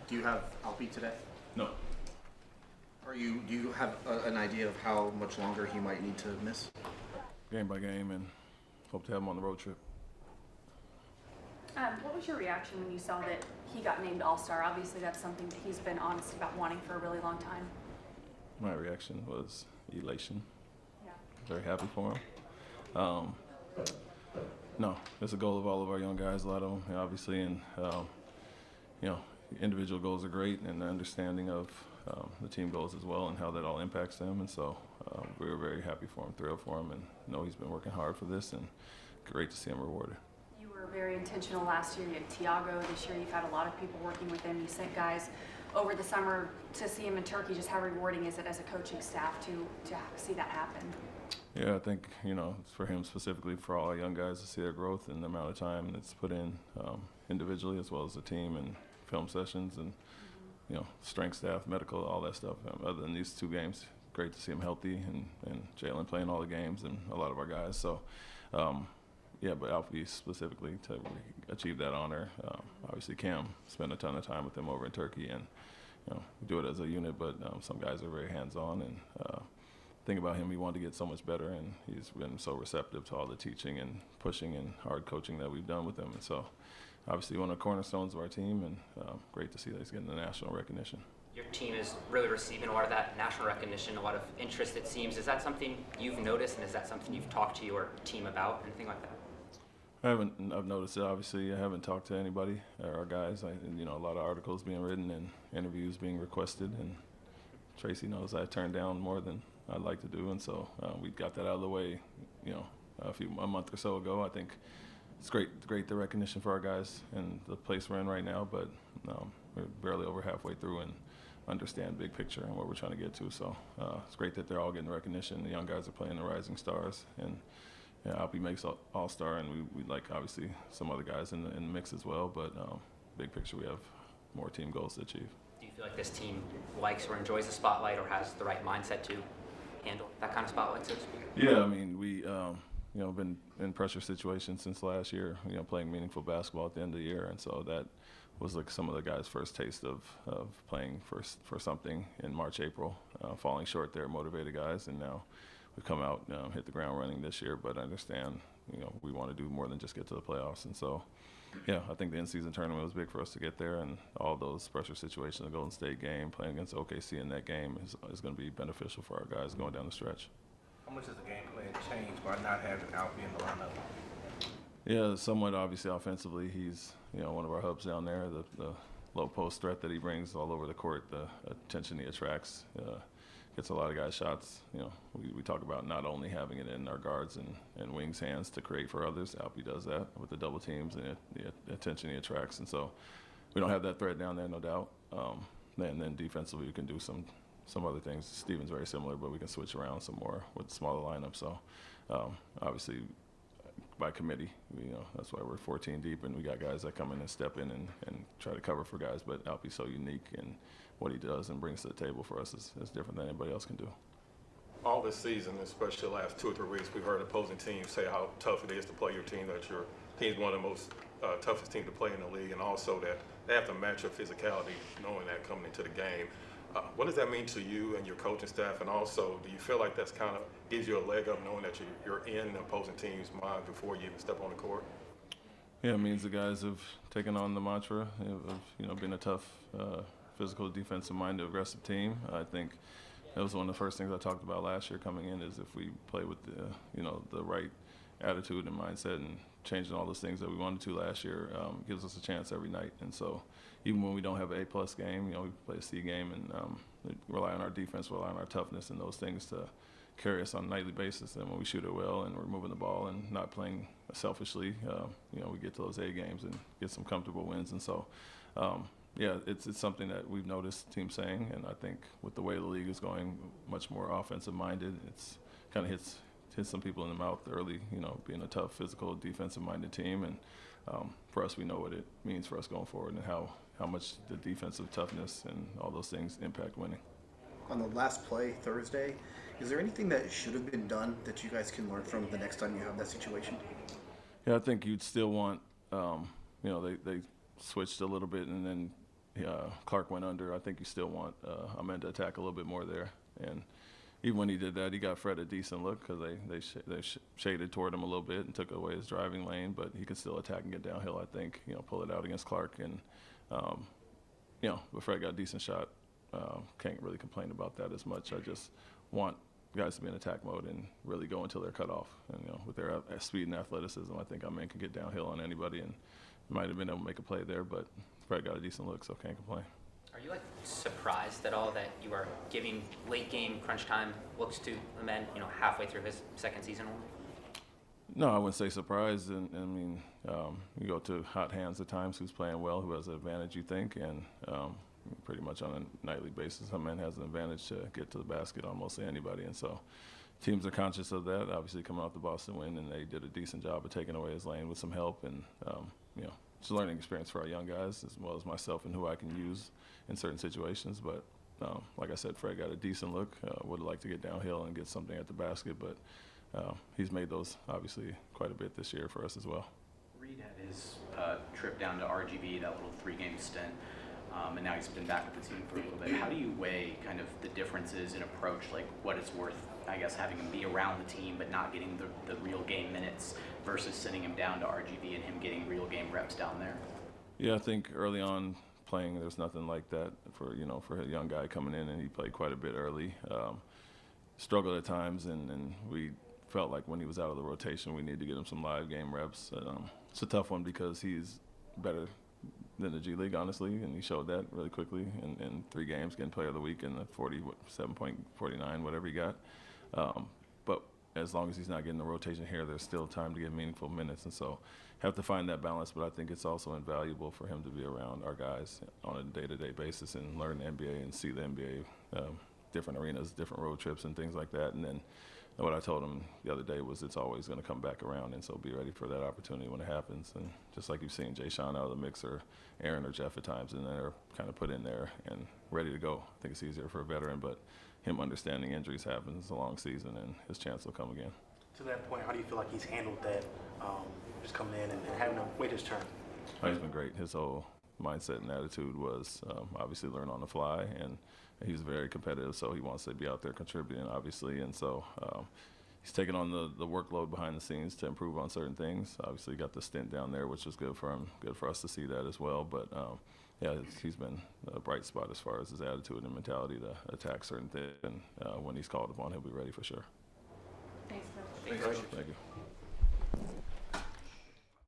Do you have Alpi today? No. Do you have an idea of how much longer he might need to miss? Game by game, and hope to have him on the road trip. What was your reaction when you saw that he got named All-Star? Obviously, that's something that he's been honest about wanting for a really long time. My reaction was elation. Yeah. Very happy for him. No, it's a goal of all of our young guys, a lot of them, obviously, and individual goals are great, and the understanding of the team goals as well and how that all impacts them. And so we were very happy for him, thrilled for him, and know he's been working hard for this, and great to see him rewarded. You were very intentional last year. You had Tiago. This year you've had a lot of people working with him. You sent guys over the summer to see him in Turkey. Just how rewarding is it as a coaching staff to see that happen? Yeah, I think, for him specifically, for all our young guys to see their growth and the amount of time that's put in individually as well as the team and film sessions and, strength staff, medical, all that stuff. Other than these 2 games, great to see him healthy and Jalen playing all the games and a lot of our guys. So, but Alfie specifically to achieve that honor. Obviously, Cam spent a ton of time with him over in Turkey, and, we do it as a unit, but some guys are very hands-on, and thing about him, he wanted to get so much better, and he's been so receptive to all the teaching and pushing and hard coaching that we've done with him. And so, obviously, one of the cornerstones of our team, and great to see that he's getting the national recognition. Your team is really receiving a lot of that national recognition, a lot of interest, it seems. Is that something you've noticed, and is that something you've talked to your team about, anything like that? I've noticed it, obviously. I haven't talked to anybody, our guys. A lot of articles being written and interviews being requested, and Tracy knows I turned down more than I'd like to do, and so we got that out of the way, a month or so ago. I think it's great the recognition for our guys and the place we're in right now, but we're barely over halfway through and understand big picture and what we're trying to get to. So it's great that they're all getting recognition. The young guys are playing the rising stars, and Alpi makes All-Star, and we like obviously some other guys in the mix as well. But big picture, we have more team goals to achieve. Do you feel like this team likes or enjoys the spotlight, or has the right mindset to handle that kind of spotlight, so to speak? Yeah, we been in pressure situations since last year, playing meaningful basketball at the end of the year, and so that was like some of the guys' first taste of playing for something in March, April, falling short there, motivated guys, and now we've come out, hit the ground running this year, but I understand, we want to do more than just get to the playoffs, and so I think the in-season tournament was big for us to get there, and all those pressure situations, the Golden State game, playing against OKC in that game is going to be beneficial for our guys going down the stretch. How much has the game plan changed by not having Alfie in the lineup? Yeah, somewhat obviously offensively. He's, one of our hubs down there, the low post threat that he brings all over the court, the attention he attracts, gets a lot of guys shots. We talk about not only having it in our guards and wings' hands to create for others. Alfie does that with the double teams and the attention he attracts. And so we don't have that threat down there, no doubt. Then defensively we can do some other things. Steven's very similar, but we can switch around some more with the smaller lineup. So obviously by committee, that's why we're 14 deep, and we got guys that come in and step in and try to cover for guys. But Alfie's so unique, and what he does and brings to the table for us is different than anybody else can do. All this season, especially the last 2 or 3 weeks, we've heard opposing teams say how tough it is to play your team, that your team's one of the most toughest teams to play in the league, and also that they have to match your physicality, knowing that coming into the game. What does that mean to you and your coaching staff, and also do you feel like that's kind of gives you a leg up knowing that you're in the opposing team's mind before you even step on the court? Yeah, it means the guys have taken on the mantra of being a tough, physical, defensive-minded, aggressive team. I think that was one of the first things I talked about last year coming in, is if we play with the right attitude and mindset and changing all those things that we wanted to last year, gives us a chance every night. And so even when we don't have an A+ game, we play a C game, and rely on our defense, rely on our toughness and those things to carry us on a nightly basis. And when we shoot it well and we're moving the ball and not playing selfishly, we get to those A games and get some comfortable wins. And so it's something that we've noticed teams saying, and I think with the way the league is going, much more offensive-minded, it's kind of hits some people in the mouth early, being a tough, physical, defensive-minded team. And for us, we know what it means for us going forward and how much the defensive toughness and all those things impact winning. On the last play Thursday, is there anything that should have been done that you guys can learn from the next time you have that situation? Yeah, I think you'd still want, they switched a little bit and then Clark went under, I think you still want Amen to attack a little bit more there. And even when he did that, he got Fred a decent look because they shaded toward him a little bit and took away his driving lane, but he could still attack and get downhill, I think, pull it out against Clark. And, but Fred got a decent shot. Can't really complain about that as much. I just want guys to be in attack mode and really go until they're cut off. And, with their speed and athleticism, I think Amen can get downhill on anybody and might have been able to make a play there, but Fred got a decent look, so can't complain. Are you surprised at all that you are giving late game crunch time looks to Amen, halfway through his second season only? No, I wouldn't say surprised. And I mean, you go to hot hands at times, who's playing well, who has an advantage, you think, and pretty much on a nightly basis, Amen has an advantage to get to the basket on mostly anybody. And so teams are conscious of that, obviously coming off the Boston win, and they did a decent job of taking away his lane with some help. And, it's a learning experience for our young guys as well as myself and who I can use in certain situations. But like I said, Fred got a decent look. Would like to get downhill and get something at the basket, but he's made those obviously quite a bit this year for us as well. Reed had his trip down to RGV, that little 3-game stint, and now he's been back with the team for a little bit. How do you weigh kind of the differences in approach, like what it's worth, I guess, having him be around the team but not getting the real game minutes versus sending him down to RGV and him getting real game reps down there? Yeah, I think early on playing, there's nothing like that for a young guy coming in, and he played quite a bit early. Struggled at times, and we felt like when he was out of the rotation, we needed to get him some live game reps. It's a tough one because he's better than the G League, honestly, and he showed that really quickly in 3 games, getting Player of the Week in the 47.49, whatever he got. But as long as he's not getting the rotation here, there's still time to get meaningful minutes, and so have to find that balance. But I think it's also invaluable for him to be around our guys on a day-to-day basis and learn the NBA and see the NBA, different arenas, different road trips and things like that. And then what I told him the other day was it's always going to come back around, and so be ready for that opportunity when it happens. And just like you've seen Jay Sean out of the mix, or Aaron or Jeff at times, and they're kind of put in there and ready to go. I think it's easier for a veteran, but him understanding injuries happen. It's a long season, and his chance will come again. To that point, how do you feel like he's handled that, just coming in and having to wait his turn? Oh, he's been great. His whole mindset and attitude was obviously learn on the fly, and he's very competitive, so he wants to be out there contributing, obviously. And so he's taken on the workload behind the scenes to improve on certain things. Obviously got the stint down there, which was good for him, good for us to see that as well. But yeah, he's been a bright spot as far as his attitude and mentality to attack certain things. And when he's called upon, he'll be ready for sure. Thanks, Coach. Thank you.